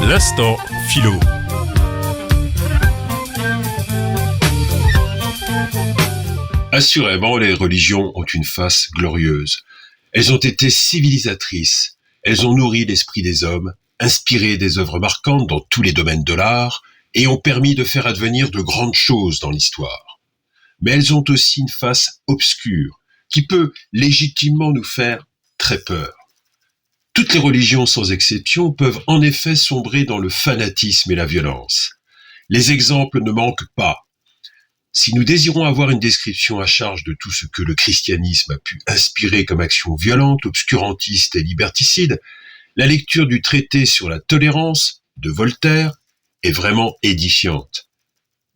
L'instant philo. Assurément, les religions ont une face glorieuse. Elles ont été civilisatrices. Elles ont nourri l'esprit des hommes, inspiré des œuvres marquantes dans tous les domaines de l'art et ont permis de faire advenir de grandes choses dans l'histoire. Mais elles ont aussi une face obscure qui peut légitimement nous faire très peur. Toutes les religions, sans exception, peuvent en effet sombrer dans le fanatisme et la violence. Les exemples ne manquent pas. Si nous désirons avoir une description à charge de tout ce que le christianisme a pu inspirer comme action violente, obscurantiste et liberticide, la lecture du traité sur la tolérance de Voltaire est vraiment édifiante.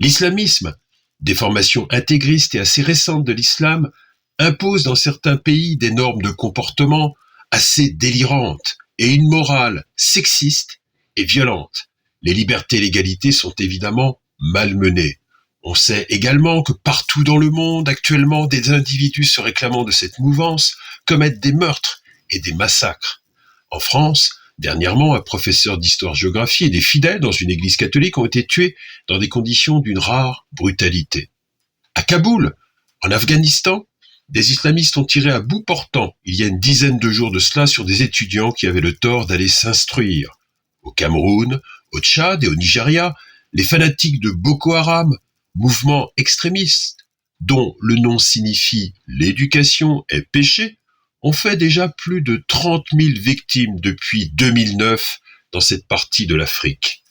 L'islamisme, déformation intégriste et assez récente de l'islam, impose dans certains pays des normes de comportement assez délirantes et une morale sexiste et violente. Les libertés et l'égalité sont évidemment malmenées. On sait également que partout dans le monde, actuellement, des individus se réclamant de cette mouvance commettent des meurtres et des massacres. En France, dernièrement, un professeur d'histoire-géographie et des fidèles dans une église catholique ont été tués dans des conditions d'une rare brutalité. À Kaboul, en Afghanistan, des islamistes ont tiré à bout portant, il y a une dizaine de jours de cela, sur des étudiants qui avaient le tort d'aller s'instruire. Au Cameroun, au Tchad et au Nigeria, les fanatiques de Boko Haram, mouvement extrémiste, dont le nom signifie « l'éducation est péché », ont fait déjà plus de 30 000 victimes depuis 2009 dans cette partie de l'Afrique.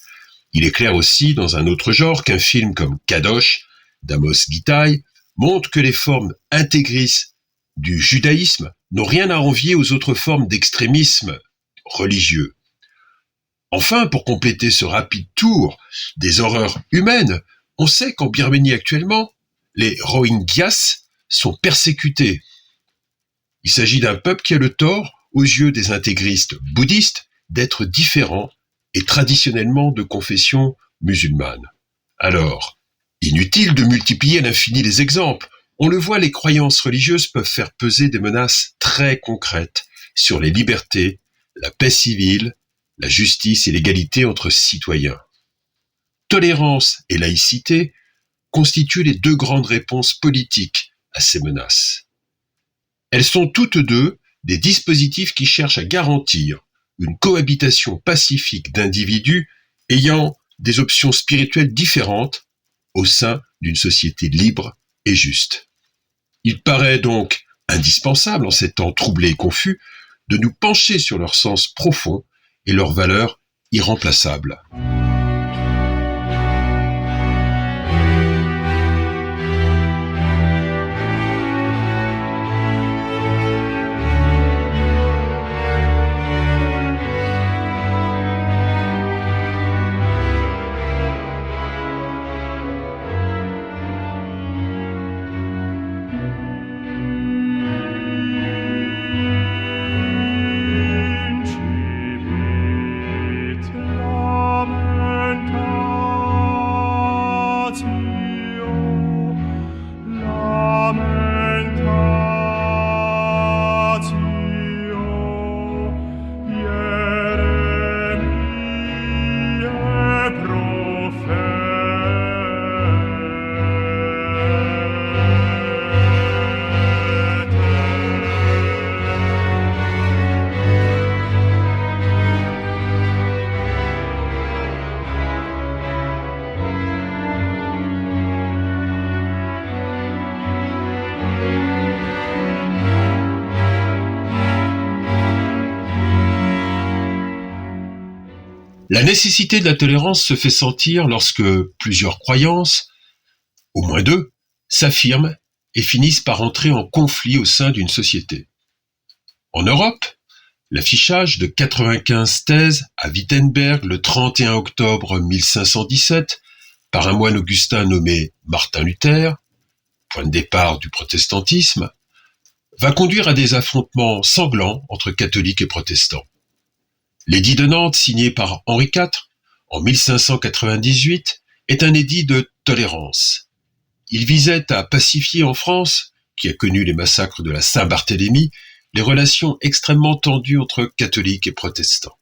Il est clair aussi, dans un autre genre, qu'un film comme Kadosh, d'Amos Gitaï, montre que les formes intégristes du judaïsme n'ont rien à envier aux autres formes d'extrémisme religieux. Enfin, pour compléter ce rapide tour des horreurs humaines, on sait qu'en Birmanie actuellement, les Rohingyas sont persécutés. Il s'agit d'un peuple qui a le tort, aux yeux des intégristes bouddhistes, d'être différent et traditionnellement de confession musulmane. Alors, inutile de multiplier à l'infini les exemples. On le voit, les croyances religieuses peuvent faire peser des menaces très concrètes sur les libertés, la paix civile, la justice et l'égalité entre citoyens. Tolérance et laïcité constituent les deux grandes réponses politiques à ces menaces. Elles sont toutes deux des dispositifs qui cherchent à garantir une cohabitation pacifique d'individus ayant des options spirituelles différentes au sein d'une société libre et juste. Il paraît donc indispensable, en ces temps troublés et confus, de nous pencher sur leur sens profond et leurs valeurs irremplaçables. La nécessité de la tolérance se fait sentir lorsque plusieurs croyances, au moins deux, s'affirment et finissent par entrer en conflit au sein d'une société. En Europe, l'affichage de 95 thèses à Wittenberg le 31 octobre 1517 par un moine augustin nommé Martin Luther, point de départ du protestantisme, va conduire à des affrontements sanglants entre catholiques et protestants. L'édit de Nantes, signé par Henri IV en 1598, est un édit de tolérance. Il visait à pacifier en France, qui a connu les massacres de la Saint-Barthélemy, les relations extrêmement tendues entre catholiques et protestants.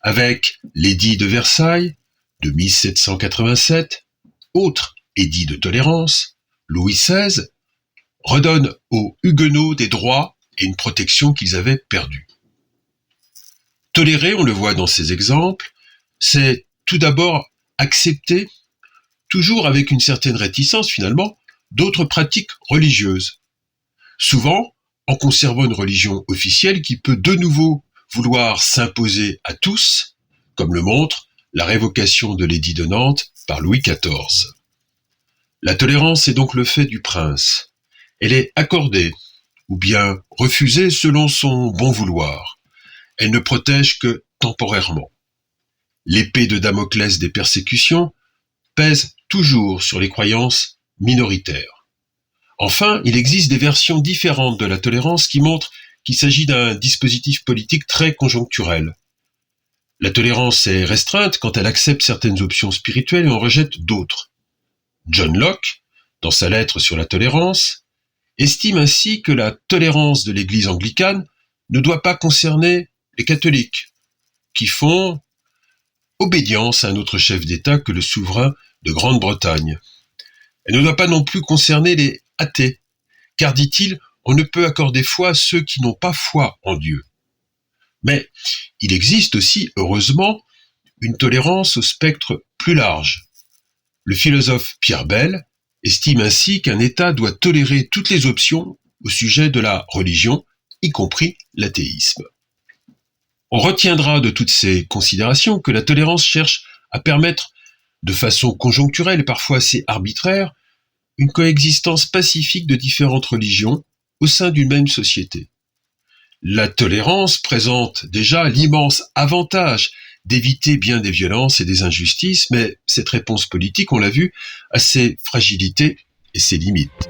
avec l'édit de Versailles de 1787, autre édit de tolérance, Louis XVI redonne aux Huguenots des droits et une protection qu'ils avaient perdus. Tolérer, on le voit dans ces exemples, c'est tout d'abord accepter, toujours avec une certaine réticence finalement, d'autres pratiques religieuses. Souvent, en conservant une religion officielle qui peut de nouveau vouloir s'imposer à tous, comme le montre la révocation de l'édit de Nantes par Louis XIV. La tolérance est donc le fait du prince. Elle est accordée ou bien refusée selon son bon vouloir. Elle ne protège que temporairement. L'épée de Damoclès des persécutions pèse toujours sur les croyances minoritaires. Enfin, il existe des versions différentes de la tolérance qui montrent qu'il s'agit d'un dispositif politique très conjoncturel. La tolérance est restreinte quand elle accepte certaines options spirituelles et en rejette d'autres. John Locke, dans sa lettre sur la tolérance, estime ainsi que la tolérance de l'Église anglicane ne doit pas concerner les catholiques, qui font obédience à un autre chef d'État que le souverain de Grande-Bretagne. Elle ne doit pas non plus concerner les athées, car, dit-il, on ne peut accorder foi à ceux qui n'ont pas foi en Dieu. Mais il existe aussi, heureusement, une tolérance au spectre plus large. Le philosophe Pierre Bell estime ainsi qu'un État doit tolérer toutes les options au sujet de la religion, y compris l'athéisme. On retiendra de toutes ces considérations que la tolérance cherche à permettre, de façon conjoncturelle et parfois assez arbitraire, une coexistence pacifique de différentes religions au sein d'une même société. La tolérance présente déjà l'immense avantage d'éviter bien des violences et des injustices, mais cette réponse politique, on l'a vu, a ses fragilités et ses limites.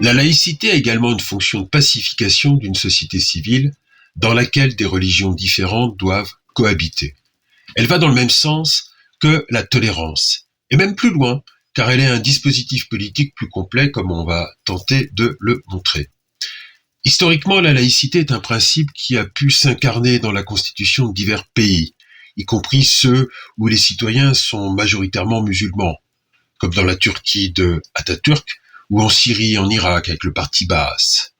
La laïcité a également une fonction de pacification d'une société civile dans laquelle des religions différentes doivent cohabiter. Elle va dans le même sens que la tolérance, et même plus loin, car elle est un dispositif politique plus complet, comme on va tenter de le montrer. Historiquement, la laïcité est un principe qui a pu s'incarner dans la constitution de divers pays, y compris ceux où les citoyens sont majoritairement musulmans, comme dans la Turquie de Atatürk, ou en Syrie et en Irak avec le parti Baas.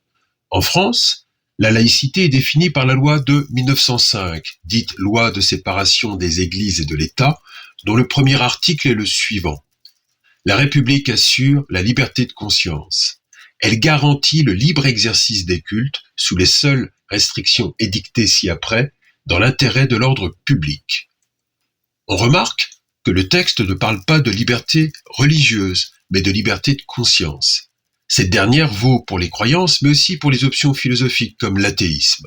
En France, la laïcité est définie par la loi de 1905, dite loi de séparation des églises et de l'État, dont le premier article est le suivant. La République assure la liberté de conscience. Elle garantit le libre exercice des cultes sous les seules restrictions édictées ci-après dans l'intérêt de l'ordre public. On remarque que le texte ne parle pas de liberté religieuse, mais de liberté de conscience. Cette dernière vaut pour les croyances, mais aussi pour les options philosophiques comme l'athéisme.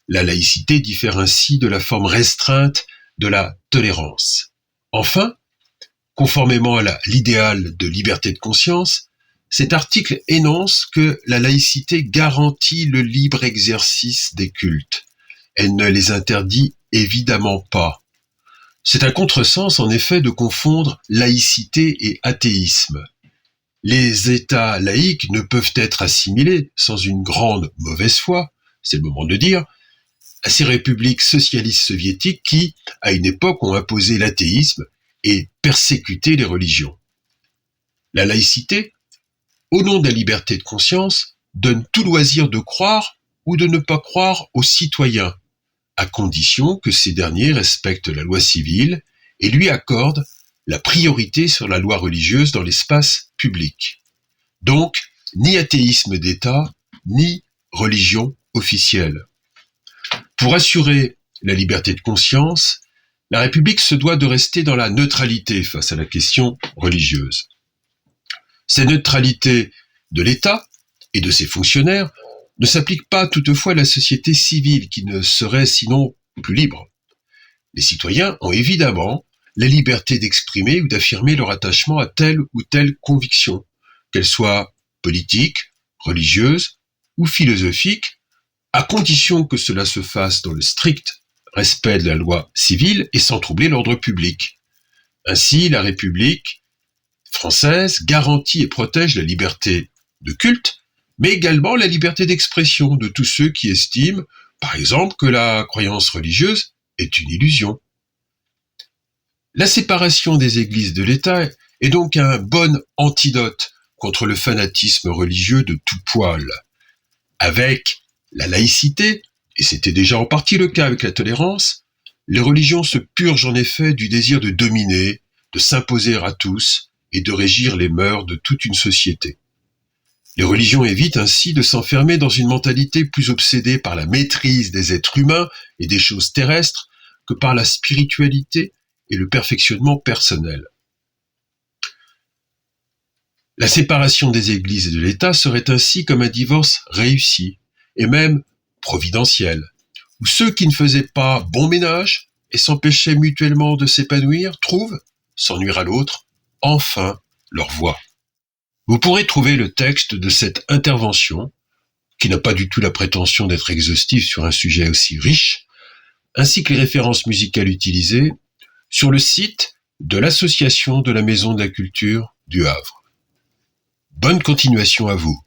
La laïcité diffère ainsi de la forme restreinte de la tolérance. Enfin, conformément à l'idéal de liberté de conscience, Cet article énonce que la laïcité garantit le libre exercice des cultes. Elle ne les interdit évidemment pas. C'est un contresens, en effet, de confondre laïcité et athéisme. Les États laïques ne peuvent être assimilés, sans une grande mauvaise foi, c'est le moment de le dire, à ces républiques socialistes soviétiques qui, à une époque, ont imposé l'athéisme et persécuté les religions. La laïcité, au nom de la liberté de conscience, donne tout loisir de croire ou de ne pas croire aux citoyens, à condition que ces derniers respectent la loi civile et lui accordent la priorité sur la loi religieuse dans l'espace public. Donc, ni athéisme d'État, ni religion officielle. Pour assurer la liberté de conscience, la République se doit de rester dans la neutralité face à la question religieuse. Cette neutralité de l'État et de ses fonctionnaires ne s'applique pas toutefois à la société civile qui ne serait sinon plus libre. Les citoyens ont évidemment la liberté d'exprimer ou d'affirmer leur attachement à telle ou telle conviction, qu'elle soit politique, religieuse ou philosophique, à condition que cela se fasse dans le strict respect de la loi civile et sans troubler l'ordre public. Ainsi, la République française garantit et protège la liberté de culte, mais également la liberté d'expression de tous ceux qui estiment, par exemple, que la croyance religieuse est une illusion. La séparation des églises de l'État est donc un bon antidote contre le fanatisme religieux de tout poil. Avec la laïcité, et c'était déjà en partie le cas avec la tolérance, les religions se purgent en effet du désir de dominer, de s'imposer à tous et de régir les mœurs de toute une société. Les religions évitent ainsi de s'enfermer dans une mentalité plus obsédée par la maîtrise des êtres humains et des choses terrestres que par la spiritualité et le perfectionnement personnel. La séparation des églises et de l'État serait ainsi comme un divorce réussi, et même providentiel, où ceux qui ne faisaient pas bon ménage et s'empêchaient mutuellement de s'épanouir trouvent, sans nuire à l'autre, enfin leur voie. Vous pourrez trouver le texte de cette intervention, qui n'a pas du tout la prétention d'être exhaustive sur un sujet aussi riche, ainsi que les références musicales utilisées, sur le site de l'Association de la Maison de la Culture du Havre. Bonne continuation à vous.